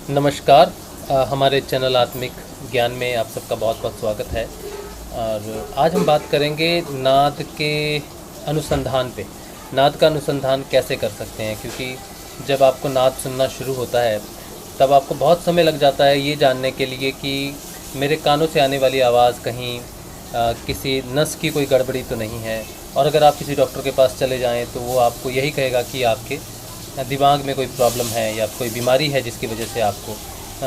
नमस्कार। हमारे चैनल आत्मिक ज्ञान में आप सबका बहुत बहुत स्वागत है। और आज हम बात करेंगे नाद के अनुसंधान पे। नाद का अनुसंधान कैसे कर सकते हैं, क्योंकि जब आपको नाद सुनना शुरू होता है तब आपको बहुत समय लग जाता है ये जानने के लिए कि मेरे कानों से आने वाली आवाज़ कहीं किसी नस की कोई गड़बड़ी तो नहीं है। और अगर आप किसी डॉक्टर के पास चले जाएं तो वो आपको यही कहेगा कि आपके दिमाग में कोई प्रॉब्लम है या कोई बीमारी है जिसकी वजह से आपको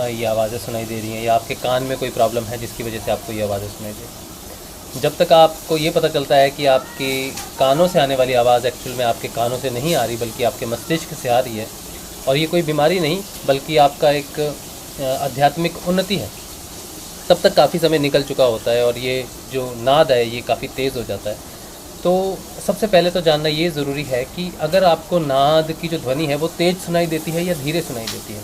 ये आवाज़ें सुनाई दे रही हैं, या आपके कान में कोई प्रॉब्लम है जिसकी वजह से आपको ये आवाज़ें सुनाई दे रही हैं। जब तक आपको ये पता चलता है कि आपके कानों से आने वाली आवाज़ एक्चुअल में आपके कानों से नहीं आ रही बल्कि आपके मस्तिष्क से आ रही है, और ये कोई बीमारी नहीं बल्कि आपका एक आध्यात्मिक उन्नति है, तब तक काफ़ी समय निकल चुका होता है और ये जो नाद है ये काफ़ी तेज़ हो जाता है। तो सबसे पहले तो जानना ये ज़रूरी है कि अगर आपको नाद की जो ध्वनि है वो तेज़ सुनाई देती है या धीरे सुनाई देती है,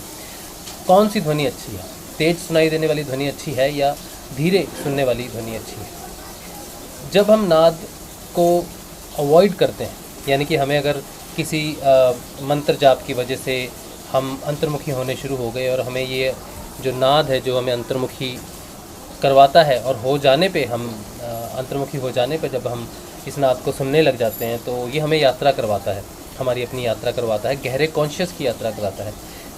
कौन सी ध्वनि अच्छी है? तेज़ सुनाई देने वाली ध्वनि अच्छी है या धीरे सुनने वाली ध्वनि अच्छी है? जब हम नाद को अवॉइड करते हैं, यानी कि हमें अगर किसी मंत्र जाप की वजह से हम अंतर्मुखी होने शुरू हो गए और हमें ये जो नाद है जो हमें अंतर्मुखी करवाता है, और हो जाने पे हम अंतर्मुखी हो जाने पे जब हम इस नाद को सुनने लग जाते हैं तो ये हमें यात्रा करवाता है, हमारी अपनी यात्रा करवाता है, गहरे कॉन्शियस की यात्रा कराता है,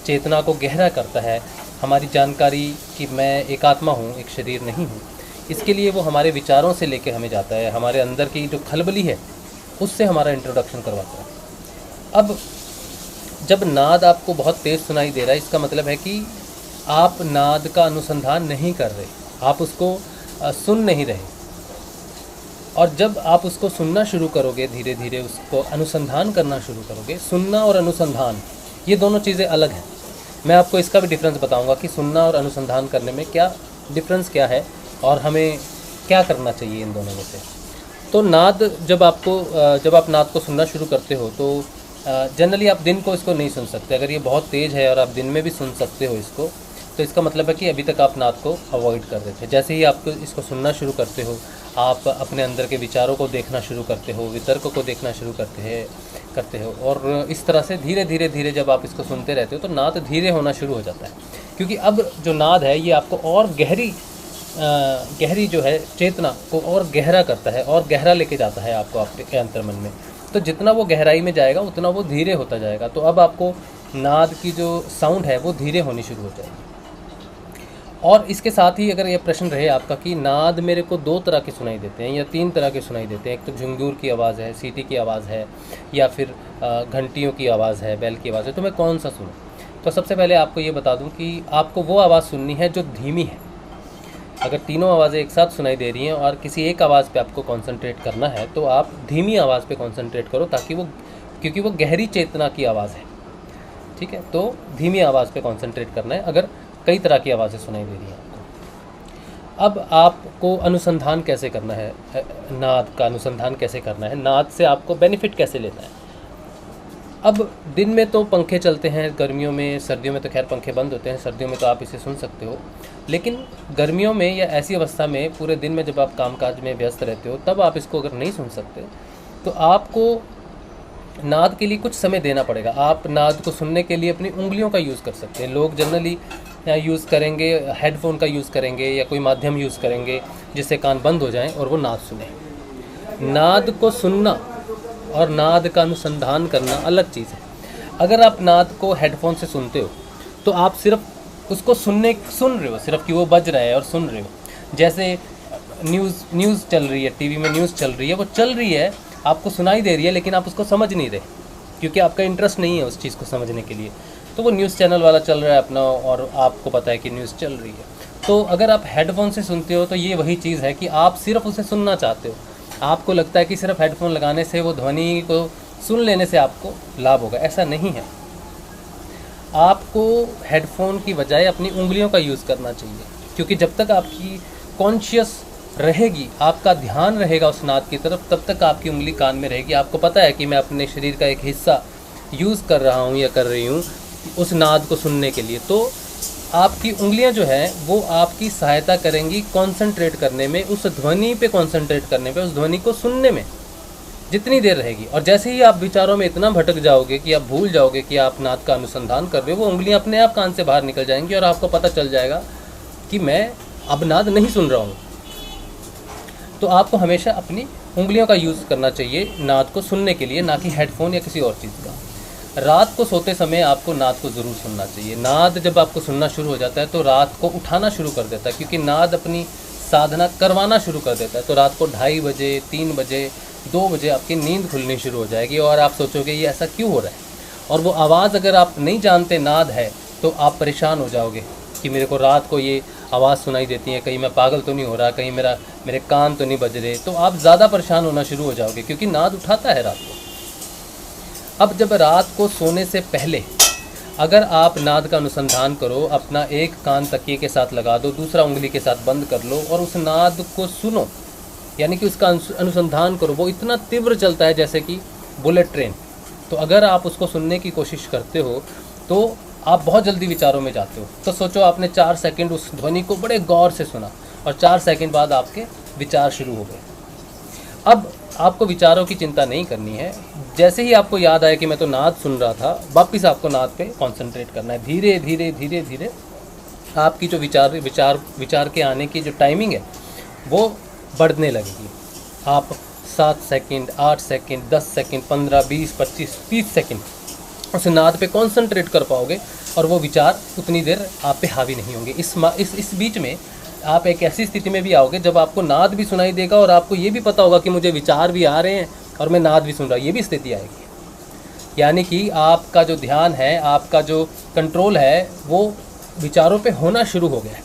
चेतना को गहरा करता है, हमारी जानकारी कि मैं एक आत्मा हूँ, एक शरीर नहीं हूँ। इसके लिए वो हमारे विचारों से लेके हमें जाता है, हमारे अंदर की जो खलबली है उससे हमारा इंट्रोडक्शन करवाता है। अब जब नाद आपको बहुत तेज़ सुनाई दे रहा है, इसका मतलब है कि आप नाद का अनुसंधान नहीं कर रहे, आप उसको सुन नहीं रहे। और जब आप उसको सुनना शुरू करोगे, धीरे धीरे उसको अनुसंधान करना शुरू करोगे, सुनना और अनुसंधान ये दोनों चीज़ें अलग हैं। मैं आपको इसका भी डिफरेंस बताऊंगा कि सुनना और अनुसंधान करने में क्या डिफरेंस क्या है और हमें क्या करना चाहिए इन दोनों में से। तो नाद जब आप नाद को सुनना शुरू करते हो तो जनरली आप दिन को इसको नहीं सुन सकते। अगर ये बहुत तेज़ है और आप दिन में भी सुन सकते हो इसको, तो इसका मतलब है कि अभी तक आप नाद को अवॉइड कर रहे थे। जैसे ही आप इसको सुनना शुरू करते हो, आप अपने अंदर के विचारों को देखना शुरू करते हो, वितर्क को देखना शुरू करते हो, और इस तरह से धीरे धीरे जब आप इसको सुनते रहते हो तो नाद धीरे होना शुरू हो जाता है। क्योंकि अब जो नाद है ये आपको और गहरी जो है चेतना को और गहरा करता है और गहरा लेके जाता है आपको आपके अंतर्मन में। तो जितना वो गहराई में जाएगा उतना वो धीरे होता जाएगा। तो अब आपको नाद की जो साउंड है वो धीरे होनी शुरू हो जाएगी। और इसके साथ ही अगर ये प्रश्न रहे आपका कि नाद मेरे को दो तरह के सुनाई देते हैं या तीन तरह के सुनाई देते हैं, एक तो झुंझुर की आवाज़ है, सीटी की आवाज़ है, या फिर घंटियों की आवाज़ है, बैल की आवाज़ है, तो मैं कौन सा सुनूं? तो सबसे पहले आपको ये बता दूं कि आपको वो आवाज़ सुननी है जो धीमी है। अगर तीनों आवाज़ें एक साथ सुनाई दे रही हैं और किसी एक आवाज़ पे आपको कॉन्सेंट्रेट करना है तो आप धीमी आवाज़ पे कॉन्सेंट्रेट करो, ताकि क्योंकि वो गहरी चेतना की आवाज़ है, ठीक है? तो धीमी आवाज़ पे कॉन्सेंट्रेट करना है अगर कई तरह की आवाज़ें सुनाई दे रही हैं आपको। अब आपको अनुसंधान कैसे करना है, नाद का अनुसंधान कैसे करना है, नाद से आपको बेनिफिट कैसे लेना है। अब दिन में तो पंखे चलते हैं, गर्मियों में, सर्दियों में तो खैर पंखे बंद होते हैं, सर्दियों में तो आप इसे सुन सकते हो। लेकिन गर्मियों में या ऐसी अवस्था में पूरे दिन में जब आप कामकाज में व्यस्त रहते हो तब आप इसको अगर नहीं सुन सकते तो आपको नाद के लिए कुछ समय देना पड़ेगा। आप नाद को सुनने के लिए अपनी उंगलियों का यूज़ कर सकते हैं। लोग जनरली यूज़ करेंगे, हेडफोन का यूज़ करेंगे या कोई माध्यम यूज़ करेंगे जिससे कान बंद हो जाएं और वो नाद सुने। नाद को सुनना और नाद का अनुसंधान करना अलग चीज़ है। अगर आप नाद को हेडफोन से सुनते हो तो आप सिर्फ उसको सुन रहे हो, सिर्फ कि वो बज रहा है और सुन रहे हो। जैसे न्यूज़ चल रही है, टीवी में न्यूज़ चल रही है, वो चल रही है, आपको सुनाई दे रही है, लेकिन आप उसको समझ नहीं रहे क्योंकि आपका इंटरेस्ट नहीं है उस चीज़ को समझने के लिए। तो वो न्यूज़ चैनल वाला चल रहा है अपना और आपको पता है कि न्यूज़ चल रही है। तो अगर आप हेडफोन से सुनते हो तो ये वही चीज़ है कि आप सिर्फ उसे सुनना चाहते हो। आपको लगता है कि सिर्फ हेडफोन लगाने से, वो ध्वनि को सुन लेने से आपको लाभ होगा। ऐसा नहीं है। आपको हेडफोन की बजाय अपनी उंगलियों का यूज़ करना चाहिए, क्योंकि जब तक आपकी कॉन्शियस रहेगी, आपका ध्यान रहेगा उस नाद की तरफ, तब तक आपकी उंगली कान में रहेगी। आपको पता है कि मैं अपने शरीर का एक हिस्सा यूज़ कर रहा हूँ या कर रही हूँ उस नाद को सुनने के लिए। तो आपकी उंगलियां जो हैं वो आपकी सहायता करेंगी कंसंट्रेट करने में, उस ध्वनि पे कंसंट्रेट करने पे, उस ध्वनि को सुनने में। जितनी देर रहेगी। और जैसे ही आप विचारों में इतना भटक जाओगे कि आप भूल जाओगे कि आप नाद का अनुसंधान कर रहे हो, वो उंगलियां अपने आप कान से बाहर निकल जाएंगी और आपको पता चल जाएगा कि मैं अब नाद नहीं सुन रहा हूँ। तो आपको हमेशा अपनी उंगलियों का यूज़ करना चाहिए नाद को सुनने के लिए, ना कि हेडफोन या किसी और चीज़ का। रात को सोते समय आपको नाद को ज़रूर सुनना चाहिए। नाद जब आपको सुनना शुरू हो जाता है तो रात को उठाना शुरू कर देता है, क्योंकि नाद अपनी साधना करवाना शुरू कर देता है। तो रात को 2:30 बजे, 3 बजे, 2 बजे आपकी नींद खुलनी शुरू हो जाएगी और आप सोचोगे ये ऐसा क्यों हो रहा है। और वो आवाज़ अगर आप नहीं जानते नाद है तो आप परेशान हो जाओगे कि मेरे को रात को ये आवाज़ सुनाई देती है, कहीं मैं पागल तो नहीं हो रहा, कहीं मेरे कान तो नहीं बज रहे। तो आप ज़्यादा परेशान होना शुरू हो जाओगे, क्योंकि नाद उठाता है रात को। अब जब रात को सोने से पहले अगर आप नाद का अनुसंधान करो, अपना एक कान तकिए के साथ लगा दो, दूसरा उंगली के साथ बंद कर लो और उस नाद को सुनो, यानी कि उसका अनुसंधान करो। वो इतना तीव्र चलता है जैसे कि बुलेट ट्रेन। तो अगर आप उसको सुनने की कोशिश करते हो तो आप बहुत जल्दी विचारों में जाते हो। तो सोचो आपने 4 सेकंड उस ध्वनि को बड़े गौर से सुना और 4 सेकंड बाद आपके विचार शुरू हो गए। अब आपको विचारों की चिंता नहीं करनी है। जैसे ही आपको याद आया कि मैं तो नाद सुन रहा था, वापस आपको नाद पे कंसंट्रेट करना है। धीरे धीरे धीरे धीरे आपकी जो विचार के आने की जो टाइमिंग है वो बढ़ने लगेगी। आप 7 सेकंड, 8 सेकंड, 10 सेकंड, 15, 20, 25, 30 सेकंड उस नाद पे कंसंट्रेट कर पाओगे और वो विचार उतनी देर आप पे हावी नहीं होंगे। इस बीच में आप एक ऐसी स्थिति में भी आओगे जब आपको नाद भी सुनाई देगा और आपको ये भी पता होगा कि मुझे विचार भी आ रहे हैं और मैं नाद भी सुन रहा हूँ। ये भी स्थिति आएगी, यानी कि आपका जो ध्यान है, आपका जो कंट्रोल है, वो विचारों पे होना शुरू हो गया है।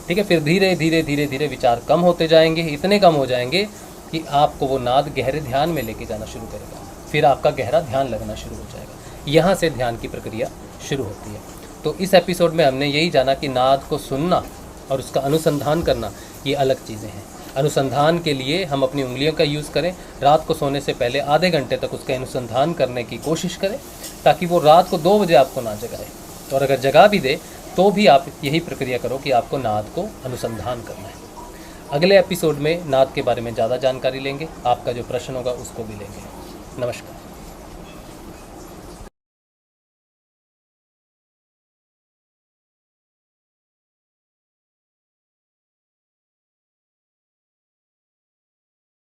ठीक है, फिर धीरे धीरे धीरे धीरे विचार कम होते जाएंगे, इतने कम हो जाएंगे कि आपको वो नाद गहरे ध्यान में लेके जाना शुरू करेगा। फिर आपका गहरा ध्यान लगना शुरू हो जाएगा। यहाँ से ध्यान की प्रक्रिया शुरू होती है। तो इस एपिसोड में हमने यही जाना कि नाद को सुनना और उसका अनुसंधान करना ये अलग चीज़ें हैं। अनुसंधान के लिए हम अपनी उंगलियों का यूज़ करें। रात को सोने से पहले आधे घंटे तक उसका अनुसंधान करने की कोशिश करें, ताकि वो रात को 2 बजे आपको ना जगाए। और अगर जगा भी दे तो भी आप यही प्रक्रिया करो कि आपको नाद को अनुसंधान करना है। अगले एपिसोड में नाद के बारे में ज़्यादा जानकारी लेंगे। आपका जो प्रश्न होगा उसको भी लेंगे। नमस्कार।